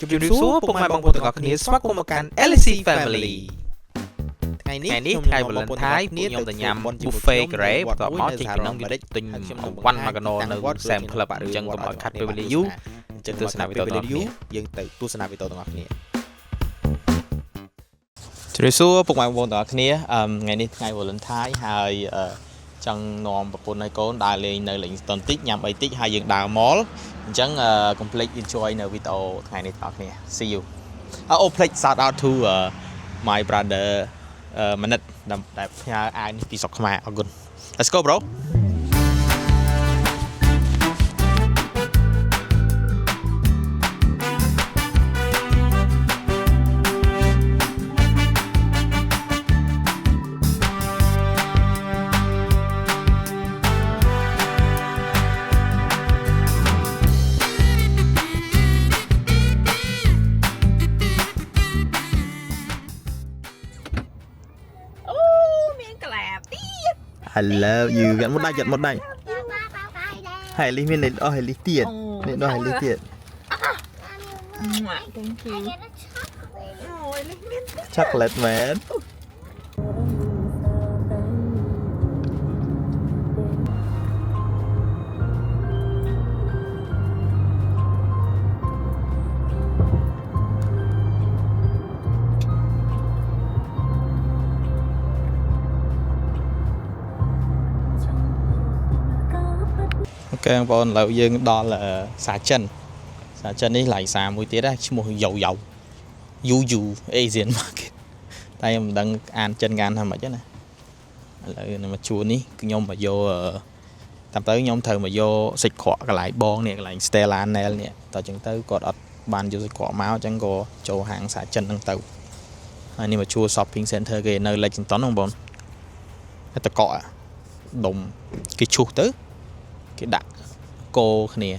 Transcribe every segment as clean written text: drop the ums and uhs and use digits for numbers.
ជំរាបសួរពុកម៉ែបងប្អូនទាំងអស់គ្នាស្វាគមន៍មកកាន់ LC Family ថ្ងៃនេះថ្ងៃ Valentine ខ្ញុំទៅញ៉ាំ buffet ការ៉េបន្ទាប់មកចេញពីនោះវាទិញវ៉ាន់ម៉ាកាណូនៅ Sam Club អញ្ចឹងកុំឲ្យខាត់ពេលវេលាយូរអញ្ចឹងទស្សនាវីដេអូទាំងអស់គ្នាយើងទៅទស្សនាវីដេអូទាំងអស់គ្នាជំរាបសួរពុកម៉ែបងប្អូនទាំងអស់គ្នាថ្ងៃនេះថ្ងៃ Valentine ហើយចង់នាំប្រពន្ធឲ្យកូនដើរលេងនៅលេងស្ទន់តិចញ៉ាំអីតិចហើយយើងដើរ mall អញ្ចឹង complete enjoy នៅវីដេអូថ្ងៃនេះបងប្អូន see you please shout out to my brother Manit ដែលផ្ញើអាយនេះពីស្រុកខ្មែរអរគុណ Let's go bro I love you វាមកដាច់មកដាច់ហើយលីមានអស់ហើយលីទៀតនេះដល់ហើយលីទៀត Thank you ឆាក់ឡេតមែនអូខេបងប្អូនឥឡូវយើងដល់សាចិននេះឡៃសាមួយទៀតឈ្មោះយ៉ូយូ Asian Market តែខ្ញុំមិនដឹងអានចិនថាម៉េចណាឥឡូវនៅមកជួននេះខ្ញុំមកយកតាមទៅខ្ញុំត្រូវមកយកសាច់ក្រកកន្លែងបងនេះកន្លែង Stella Nail នេះតើអញ្ចឹងទៅគាត់អត់បានយកសាច់ក្រកមកអញ្ចឹងក៏ចូលហាងសាចិនហ្នឹងទៅហើយនេះមកជួ shopping center គេនៅ Lexington បងប្អូនតែតកកដុំគេឈូសទៅគេដាក់កោគ្នា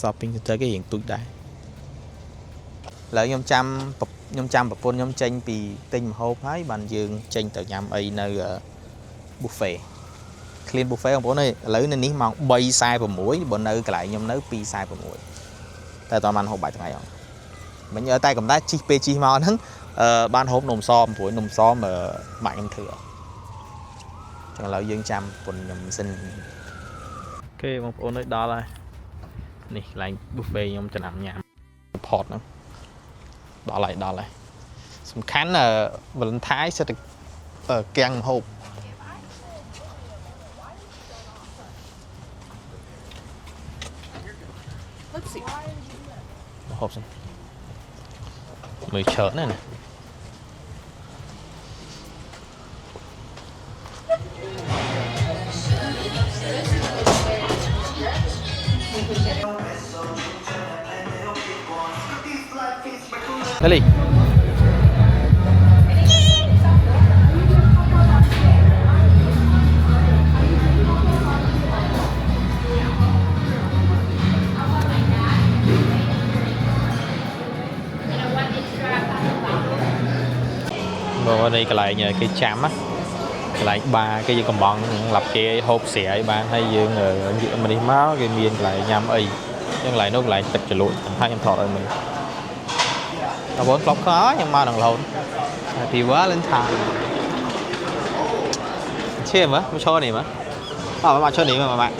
shopping center គេរៀងទូចដែរឥឡូវខ្ញុំចាំប្រពន្ធខ្ញុំចេញពីទិញម្ហូបហើយបានយើងចេញទៅញ៉ាំអីនៅ buffet clean buffet បងប្អូនអើយឥឡូវនៅនេះម៉ោង 3:46 បើនៅកន្លែងខ្ញុំនៅ 2:46 តែតើបានហូបបាយថ្ងៃអត់មិញតែកំដៅជីពេលជីមកហ្នឹងបានហូបនំសមព្រោះនំសមម៉ាក់ខ្ញុំធ្វើចឹងឥឡូវយើងចាំប្រពន្ធខ្ញុំសិនអូខេបងប្អូនអើយដល់ហើយនេះកន្លែង buffet ខ្ញុំចំណាំញ៉ាំ pot ហ្នឹងដល់ហើយសំខាន់Valentine សិតតែគាំងម្ហូបម្ហូបសិនមើលច្រើនណាស់ Lily. Ở đây cái lại cái chám á, cái lại ba cái gì còn bong lập cái hộp xẻ ba hay dương ở mình đi máu cái miền lại nhắm ấy, nhưng lại nó lại tịch trở lụi hai em thọ rồi mình. Nó bốn lóc khó nhưng mà đằng lộn thì quá lên thang chê mà cho này mà mà cho này mà bạn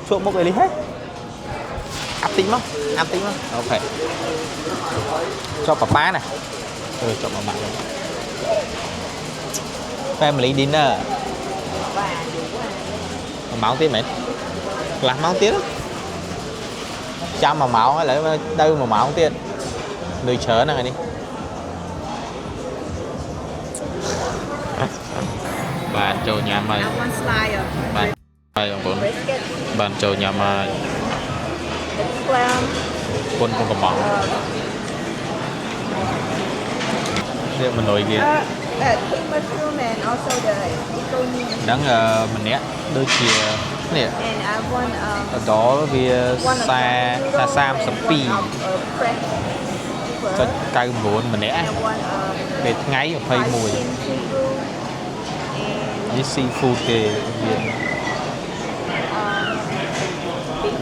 chuột một cái đi hết áp tính không ok cho papa này cho bà bạn family dinner máu tiếng mẹ làm máu tiếng trăm mà máu hay là đâu mà máu tiền người chớ này đi bạn châu nhà mày bạn châu nhà mày quân không còn mỏng riêng mình nổi kia đáng mình nét đôi chia nè ở đó vì Sam sắm pi cho cây vốn mình nè về ngay ở phây mùi với seafood kề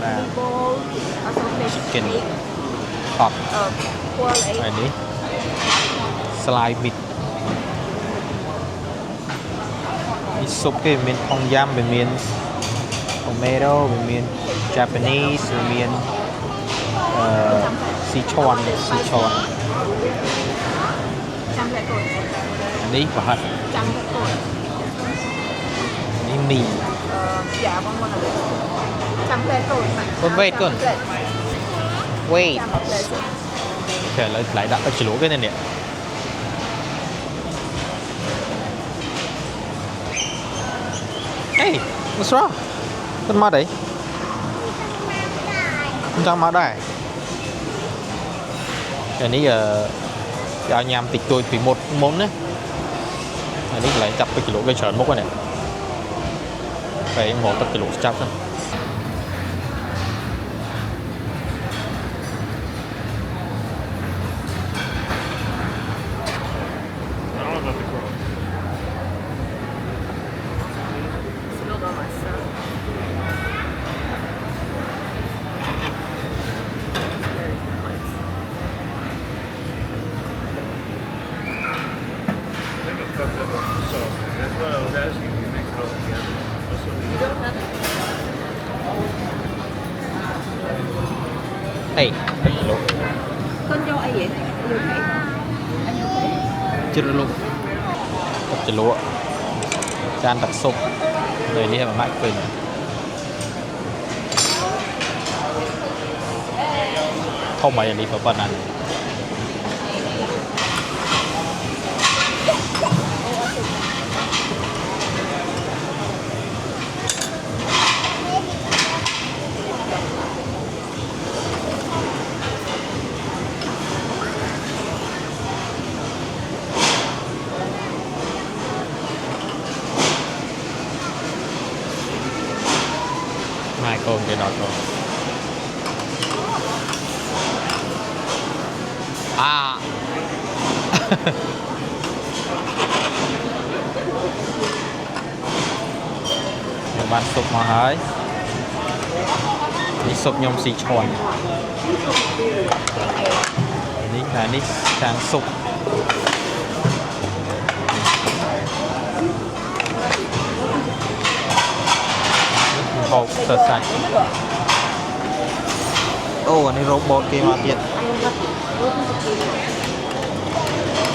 là chicken hot គួរអី ហើយនេះ slide meat នេះស៊ុបគេមានផងយ៉ាំវាមាន tomato វាមាន Japanese វាមានស៊ីឈាន់ ចាំតែកូន នេះប្រហិត ចាំតែកូន នេះមី យ៉ាបងមកដល់ចាំតែកូន wait កូន wait ចាំតែ តែឥឡូវថ្លៃដាក់ទឹកជ្រលក់គេនេះ Hey what's wrong កូនមកអីមិនចង់មកដែរតែនេះឲ្យញ៉ាំតិចតួចពីមុនណាហើយនេះកន្លែងចាប់ទឹកជ្រលក់គេច្រើនមុខហ្នឹងតែមកទឹកជ្រលក់ចាប់ហ្នឹង Spilled on my stuff. Very nice. That's what I was asking. You mix it all together. You don't have it? Hey ទឹកជ្រលក់ Con cho ai vậy? Yêu thấy. Anh yêu thấy. ជ្រលក់ទឹកជ្រលក់ចានទឹកស៊ុបនៅនេះមិនបាច់ឃើញធំហើយនេះប៉ុណ្ណា hai con để đọt rồi à bạn sụp mà hỡi đi sụp nhom xì tròn đi là đi sang sụp hộp sơ sạch ô này robot kia mà tiệt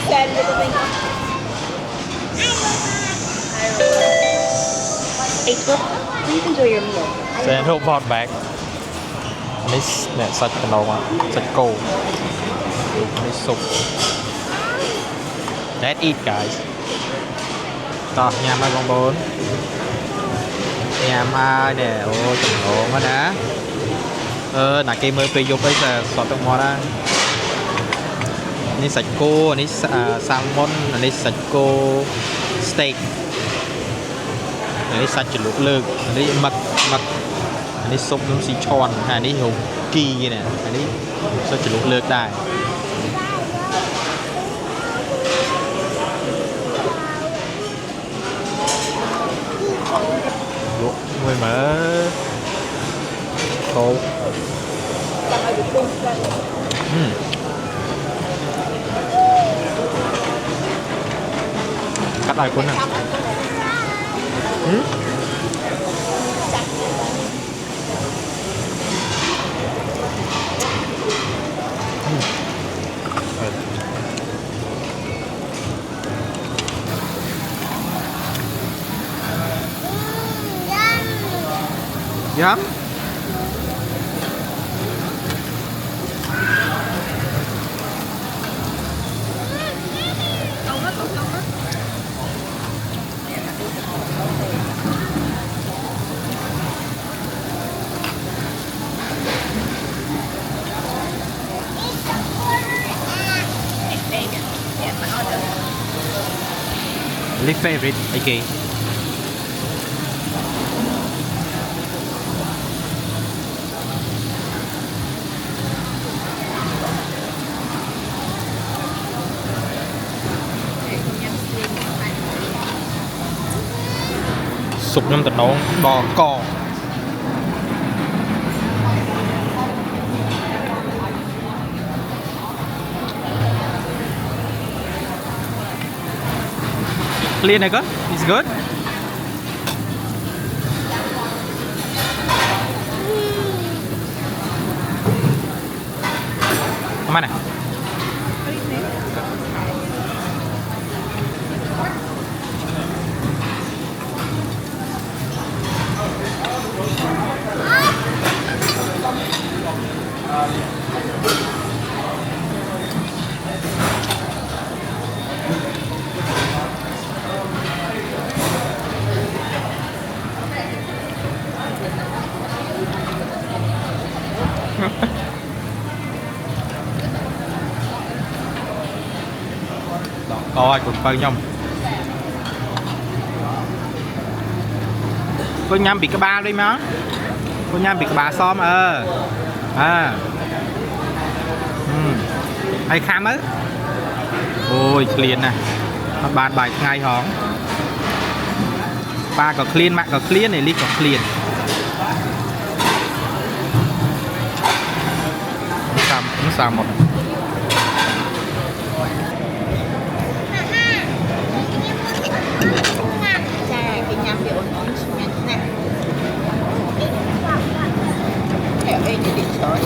Stand a little thing. Hey, please enjoy your meal. send robot back này nè sạch cái đầu mà sạch cổ này sụp let's eat guys tọt nhà mai con bốn nhà mai nè ô chừng ổn quá đã nãy kia mới bị dục ấy là sọt trong mò ra này sạch cô này salmon này sạch cô steak này sạch chữ lục lược này mật này súp giống xì tròn này hồng kỳ nè này sạch chữ lục lược đài người mở cô cắt lại cuốn này Yum. Least favorite, okay. Sụp nhâm tật nấu đỏ cò clean này good it's good mana coi cùng bao nhom cô nhâm bị cái ba đi má cô nhâm bị cái ba xóm hay khám á ôi clean nè bàn bài ngay hóng ba có clean mạng có clean này ly có clean sao một cái nhắm bị ổn ổn nè kẹo đây như đi chó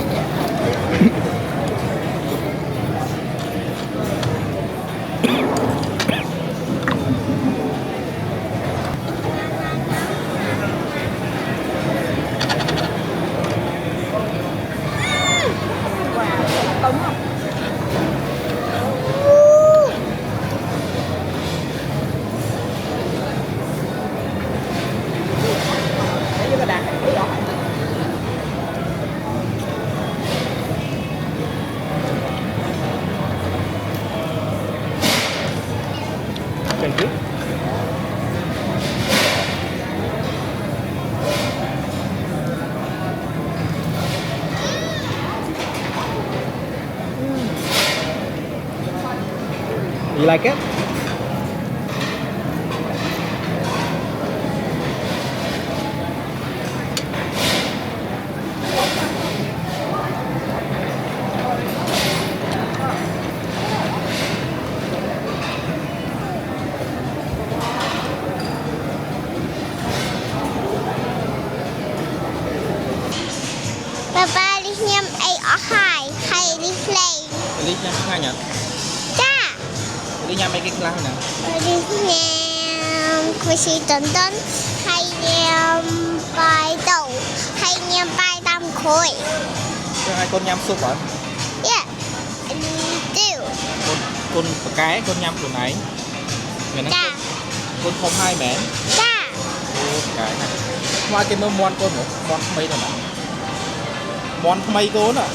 Thank you. You like it? Papa đi nhâm ai ở hay đi play. Đi nhâm ngay nhỉ? Cha. Đi nhâm mấy cái class nè. Đi nhâm Chrissy Tuấn hay nhâm bài đầu hay nhâm bài tam khối. Cho hai con nhâm súp hả? Yeah. Do. Con cái con nhâm của này. Cha. Con không hai mẹ. Cha. Cái này. Ngoài cái món con nữa, món mấy này nè. Món mấy cô nè.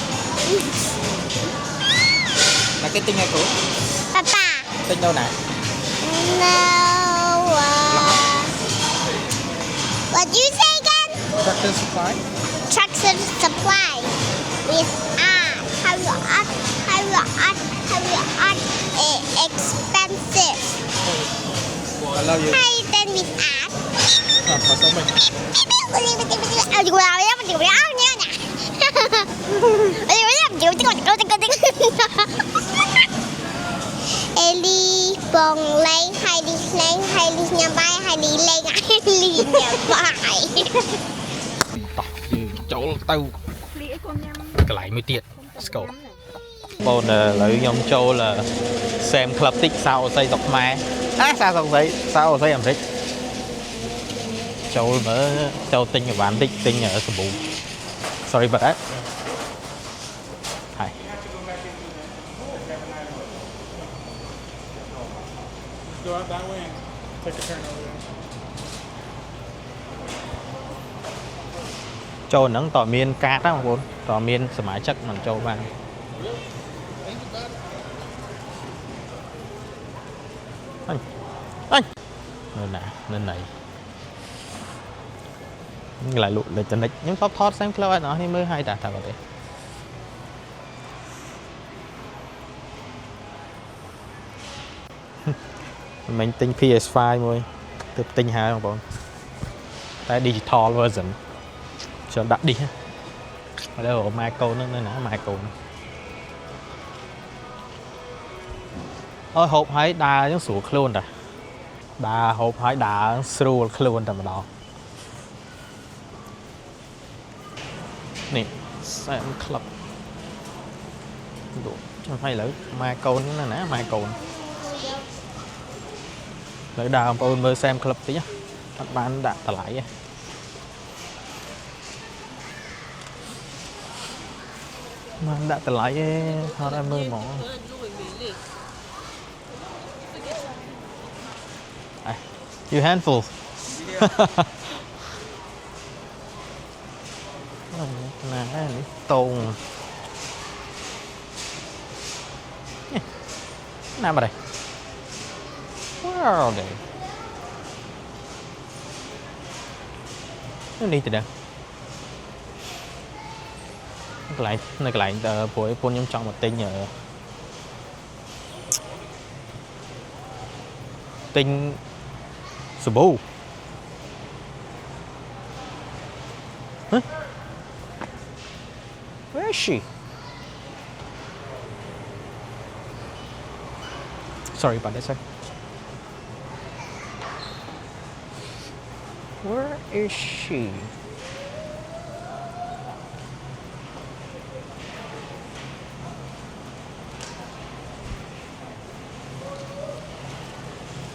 Là cái tinh này cô. Papa. Tinh đâu nè? No. What do you say again? Tractor supply. Tractor supply with how you art expensive. I love you. Hay then with art. Có sống mình. Ellie bong lên hay đi nhà bay hay đi lên hay đi nhà bay. Tỏ chỗ tao cái lại mới tiện. Let's go. Bọn lợi nhóm châu là xem club tích sao xây dọc mai. Sao xây làm thích. Châu mở châu tinh ở bán tích tinh ở sầm bù. Sorry about that. Hi. Go out that way and take a turn over there. Châu nắng tỏ miên cát á bọn tỏ miên sầm mái chắc mình châu vàng. Anh nên này lại lụt lại chân đích nhưng top thoát xem club nó thì mới hay trả thảo thế mình tinh PS5 thôi tiếp tinh hai không bọn tại digital version cho đặt đi ở đây ở Michael nữa nên là Michael thôi hộp hãy đa những số luôn rồi Bà hộp hỏi đã sưu luôn tầm đó. Nè, xem club. Đủ, chẳng phải là mai côn nó nè, mai côn. Lấy đào ôn mơ xem club tí nhá. Các bạn đã tả lại. Mà đã tả lại họ đã mơ mỏ. You handful. Nè, tồn. Nào vào đây. Wow, đây. Nó đi từ đâu? Nó lại buổi buôn nhóm trong một tinh ở tinh Cebu. Huh? Where is she? Sorry about that, sir. Where is she?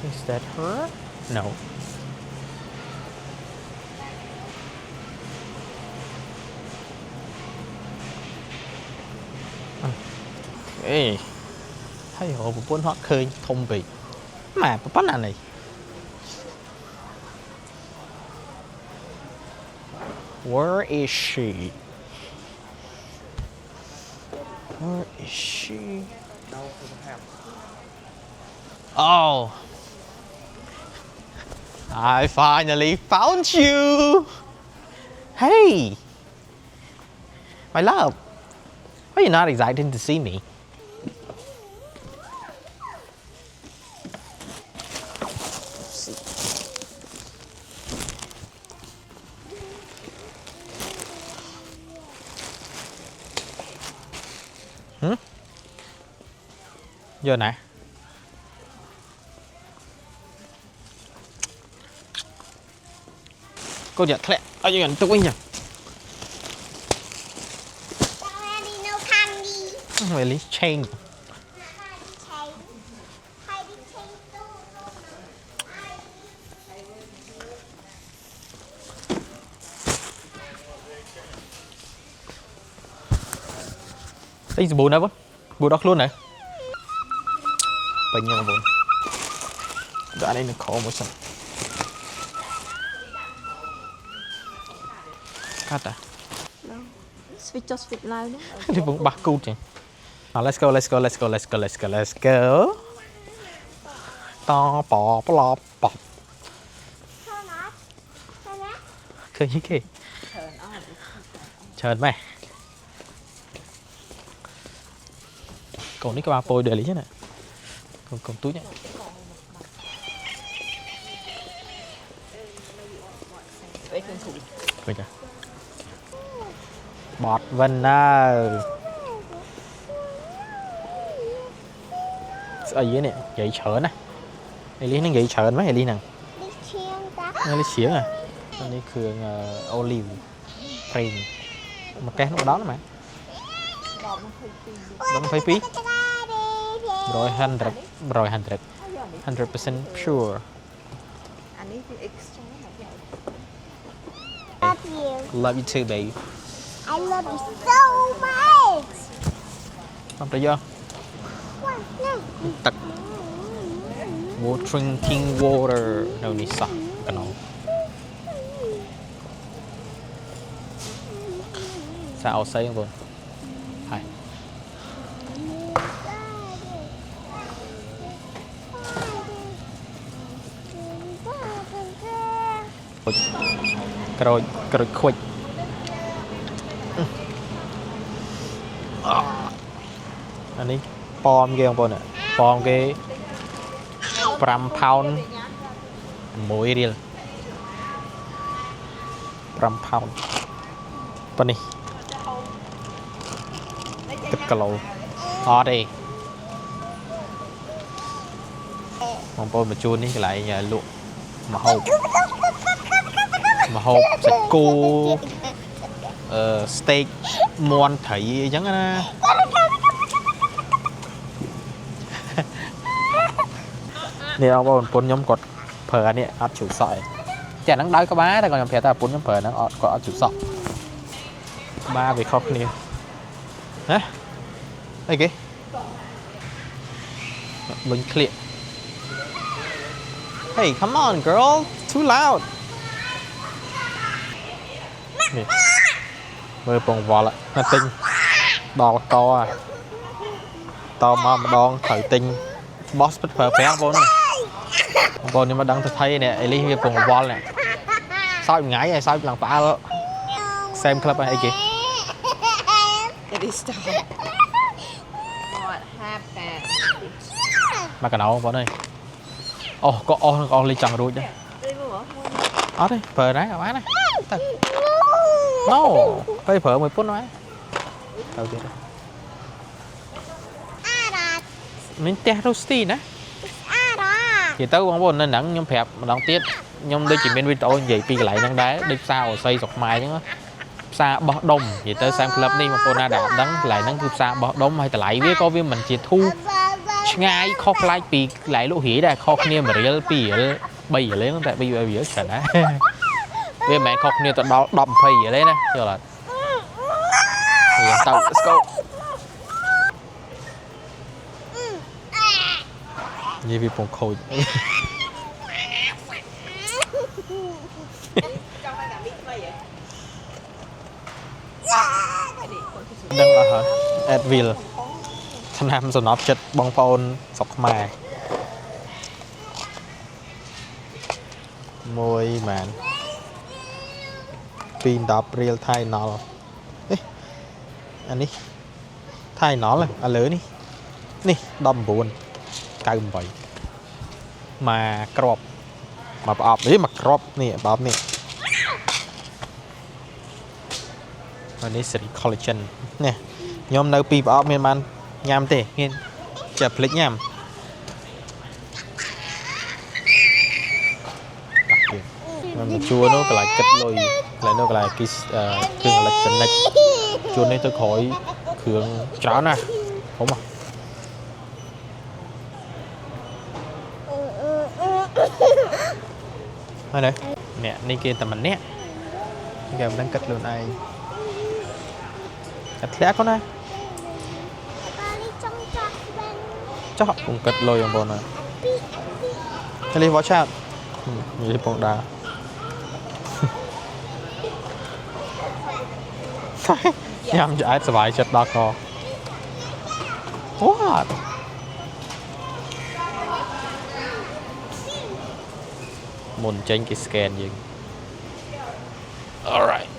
Is that her? No. Ê, thấy hộ một bốn hót khơi thông vị mà bắt này where is she? Where is she? Oh, I finally found you. Hey, my love, why are you not excited to see me? Giờ nè. Cô giật lẹ. Ở đây tôi quên nhỉ. Really chain. Đây bù nè bố. Bù đọc luôn nè. Bao nhiêu bún đã đây nó khó một sẵn cắt à Switch off switch live đó. thì bún bạc cút chứ. Let's go, let's go, let's go, let's go, let's go, let's go. To bò bò bò khơi như kì chờ mày còn ní cái ba pôi để lý chứ nè. Còn túi nhé. Bây giờ bọt vân à. Ở dưới này gậy chởn nè. Đây lý nó gậy chởn mấy lý nè. Đây lý xiếng à. Đây khương olive cream. Mà cái nó đó mà. Đó phải phí. Rồi 100% pure. Love you too, baby. I love you so much. Không phải do. Tật. Drinking water. Đâu đi sọc cái nó. Sao xây không rồi? Hai. Rồi khuếch. Anh ấy pom kia không bọn ạ. Pom cái 5 pound mỗi đi. 5 pound. Bọn này. Tức cả lầu. Ở đây. បងប្អូនបញ្ជូននេះកន្លែងលក់ម្ហូបសាច់គោស្តេកមាន់ត្រីអញ្ចឹងណានេះបងប្អូនខ្ញុំគាត់ប្រើអានេះអត់ជ្រុះសក់ឯងចាហ្នឹងដោយក្បាលតែគាត់ខ្ញុំប្រាប់ថាប្រពន្ធខ្ញុំប្រើហ្នឹងគាត់អត់ជ្រុះសក់ក្បាលវាខុសគ្នាហ៎អីគេលុញក្លៀក Hey come on girl too loud នេះមើលពងវល់ណាទិញដល់កតមកម្ដងត្រូវទិញបោះស្ពិតប្រើប្រាំងបងប្អូនខ្ញុំមកដឹងទៅថៃនេះអេលីវាពងវល់នេះសោយថ្ងៃហើយសោយឡើងផ្អើលសែមក្លឹបអីគេ It is stop. What happened? មកកណោបងអើយអូក៏អស់លេចចង់រួចដែរអត់ទេប្រើដែរអត់បានណាទៅ No ពេលប្រើមួយពុនហើយទៅទៀតមានផ្ទះរ៉ូស្ទីណានិយាយទៅបងប្អូននៅហ្នឹងខ្ញុំប្រាប់ម្ដងទៀតខ្ញុំដូចជាមានវីដេអូនិយាយពីកន្លែងហ្នឹងដែរដូចផ្សារអូស័យស្រុកខ្មែរអញ្ចឹងផ្សារបោះដុំនិយាយទៅសាមក្លឹបនេះបងប្អូនណាដែលអត់ដឹងកន្លែងហ្នឹងគឺផ្សារបោះដុំហើយតម្លៃវាក៏វាមិនជាធូរឆ្ងាយខុសប្លែកពីកន្លែងលក់រាយដែរខុសគ្នា1រៀល2រៀល3រៀលហ្នឹងតែ3រៀលច្រើនណាវាមិនមែនខុសគ្នាទៅដល់10 20រៀលទេណាយល់អត់ទៅ let's go និយាយវាពងខូចដឹងអត់ហើយ Advil ថ្នាំសំណប់ចិត្តបងប្អូនស្រុកខ្មែរមួយម៉ាន210រៀលថៃណល់អានេះថៃណល់ឥឡូវនេះ19 98មកក្របមកប្រអប់នេះមកក្របនេះប្រអប់នេះនេះ series collagen នេះខ្ញុំនៅពីប្រអប់មានបានញ៉ាំទេមានចាប់ភ្លេចញ៉ាំខ្ញុំទៅជួនោះកន្លែងគិតលុយកន្លែងនោះកន្លែងគីគ្រឿងអេឡិចត្រូនិកជួនេះទៅក្រោយគ្រឿងច្រើនណាស់ហុំហើយនេះគេតែម្នាក់គេមិនដឹងគិតខ្លួនឯងកាត់ធ្លាក់គាត់ណាចោះពងកាត់លុយបងប្អូនណាទៅលេង watch out និយាយពងដាញ៉ាំឆ្អែតសុបាយចិត្តដល់ក What មុនចេញគេ scan យើង Alright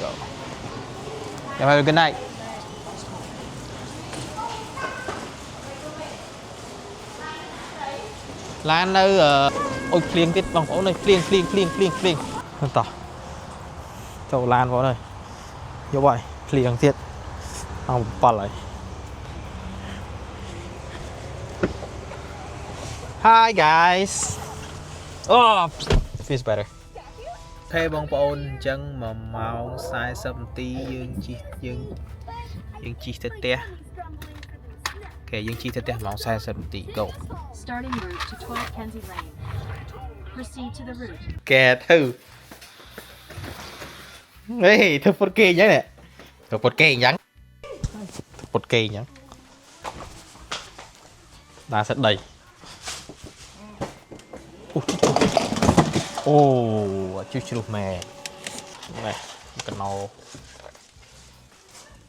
go have a good night ឡាននៅអុយភ្លៀងទៀតបងប្អូនអើយភ្លៀងតោះចូលឡានបងអើយយកហើយភ្លៀងទៀតអង្គ7ហើយ Hi guys oh feels better ហេបងប្អូនអញ្ចឹង1ម៉ោង40នាទីយើងជិះទៅផ្ទះគេយើងជិះទៅផ្ទះម៉ោង40នាទី go Starting route to 12 Kenzie Lane. Proceed to the route. កែទៅហេធ្វើពុតគេអញ្ចឹងនេះធ្វើពុតគេអញ្ចឹងដាក់សិតដីអូជិះជ្រុះម៉ែនេះកណោ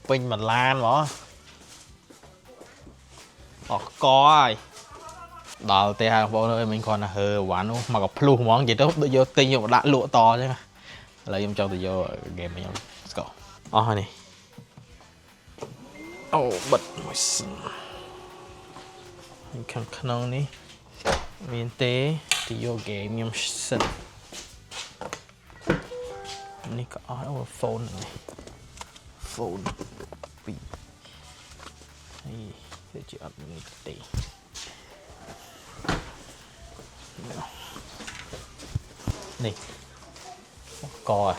ពេញមួយឡានហ្មងអស់កហើយដល់ទេហើយបងប្អូនអើយមិញគ្រាន់តែហើវ៉ាន់នោះមកកភ្លុះហ្មងនិយាយទៅដូចយកទិញយកមកដាក់លក់តអញ្ចឹងឥឡូវខ្ញុំចង់ទៅយក game ខ្ញុំ Let's go អស់ហើយនេះអូបិទមួយសិនខាងក្នុងនេះមានទេទៅយក game ខ្ញុំសិននេះក៏អស់អូ phone នេះ phone 2ហើយវាជាអត់មានទេ nè cò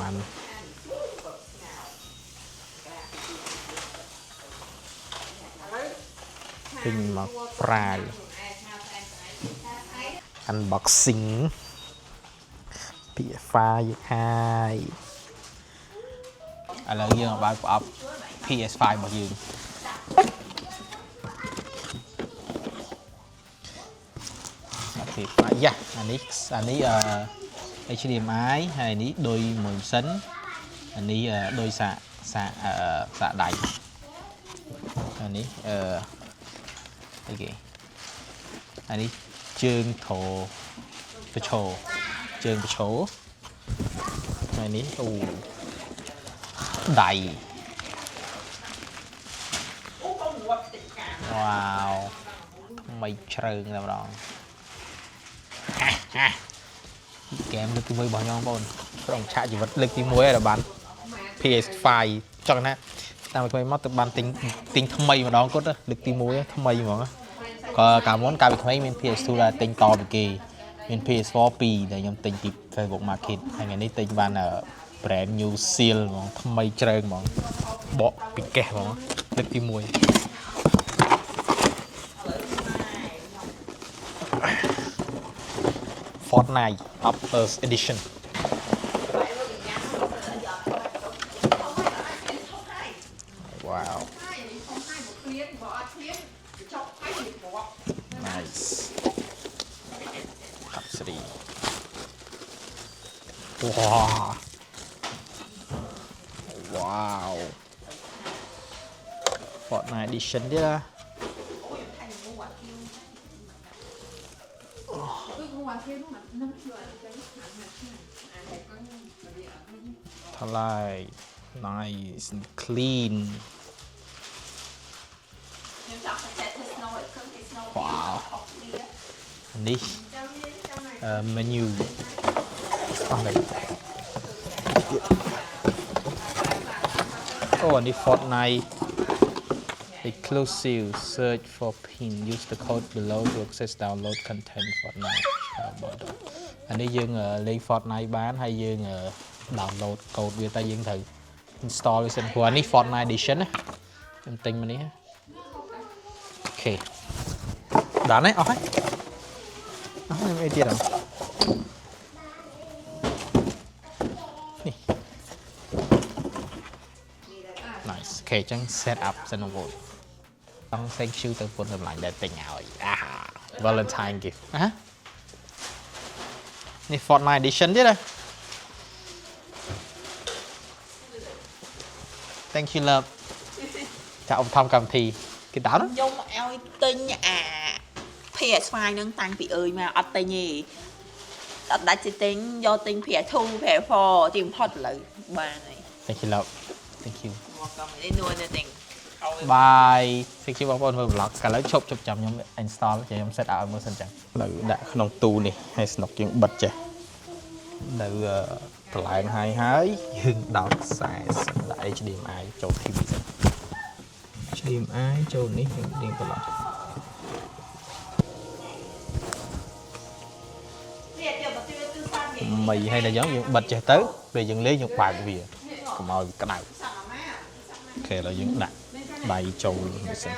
one hình mà fry unboxing PS5 2ឥឡូវយើងបើកប្រអប់ PS5 របស់យើងយ៉ាអានេះHDMI ហើយនេះដូចមួយម៉ាស៊ីនអានេះដូចសាកដៃអានេះអីគេអានេះជើងធោប្រឈោជើងប្រឈោហើយនេះអូដៃវ៉ាវមិនជ្រើងតែម្ដងហ្គេមលើកទី1របស់ខ្ញុំបងប្អូនក្នុងឆាកជីវិតលើកទី1ហើយបាន PS5 ចង់ណាតាមថ្មីមកទៅបានទិញថ្មីម្ដងគាត់លើកទី1ថ្មីហ្មងក៏កាលមុនកាលពីថ្មីមាន PS2 ដែរទិញតពីគេមាន PS4 2ដែលខ្ញុំទិញពី Facebook Market ហើយថ្ងៃនេះទិញបាន brand new seal ហ្មងថ្មីជ្រើងហ្មងបកពីកេះហ្មងលើកទី1Fortnite Upper's Edition Wow Nice Top 3 Wow Wow Fortnite Edition dia Thalai nice and clean wow this menu oh this Fortnite exclusive search for pin use the code below to access download content Fortnite អានេះយើងលេង Fortnite បានហើយយើង download code វាតែយើងត្រូវ install វាសិនព្រោះនេះ Fortnite Edition ណាខ្ញុំទិញមកនេះអូខេដល់ហើយអស់ហើយខ្ញុំអីទៀតអត់នេះ nice អូខេអញ្ចឹង set up សិនបងចង់ thank you ទៅពុនសម្លាញ់ដែលទិញឲ្យValentine gift នេះ Fortnite Edition ទៀតណា Thank you love ចាឧបត្ថម្ភកម្មវិធីគេដើរខ្ញុំឲ្យទិញអា PS5 នឹងតាំងពីអើយមកអត់ទិញទេអត់ដាច់ទេទិញយកទិញ PS2 PS4 ទីបំផុតឥឡូវបានហើយ Thank you love Thank you មកកំនេះនួនទេ Bye Thank you បងប្អូនមើល vlog កាលឥឡូវឈប់ចាំខ្ញុំ install ខ្ញុំ set up ឲ្យមើលសិនចឹងនៅដាក់ក្នុងទូនេះហើយស្នុកយើងបិទចេះនៅកន្លែងហើយយើងដោតខ្សែដាក់ HDMI ចូល TV សិន HDMI ចូលនេះយើងដេញបន្លោះមីហើយដល់យើងបិទចេះទៅពេលយើងលេងយើងបើកវាកុំឲ្យក្តៅអូខេឥឡូវយើងដាក់ដៃចូលនេះសិន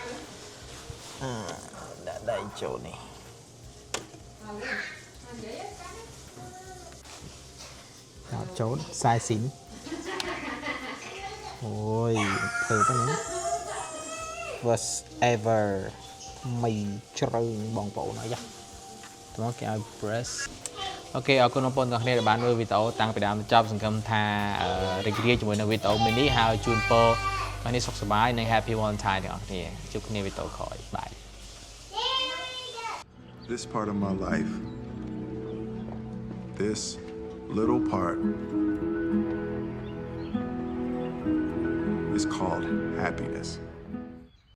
ដាក់ដៃចូលនេះដាក់ចូលខ្សែស៊ីនអូយធ្វើទៅនេះ was ever មីជ្រៅបងប្អូនអីយ៉ាតោះគេឲ្យ press អូខេអរគុណបងប្អូនទាំងគ្នាដែលបានមើលវីដេអូតាំងពីដើមដល់ចប់សង្ឃឹមថារីករាយជាមួយនឹងវីដេអូមួយនេះហើយជូនពរថ្ងៃនេះសុខសប្បាយនិង Happy Valentine ទាំងអស់គ្នាជួបគ្នាវីដេអូក្រោយបាយ This part of my life, this little part is called happiness.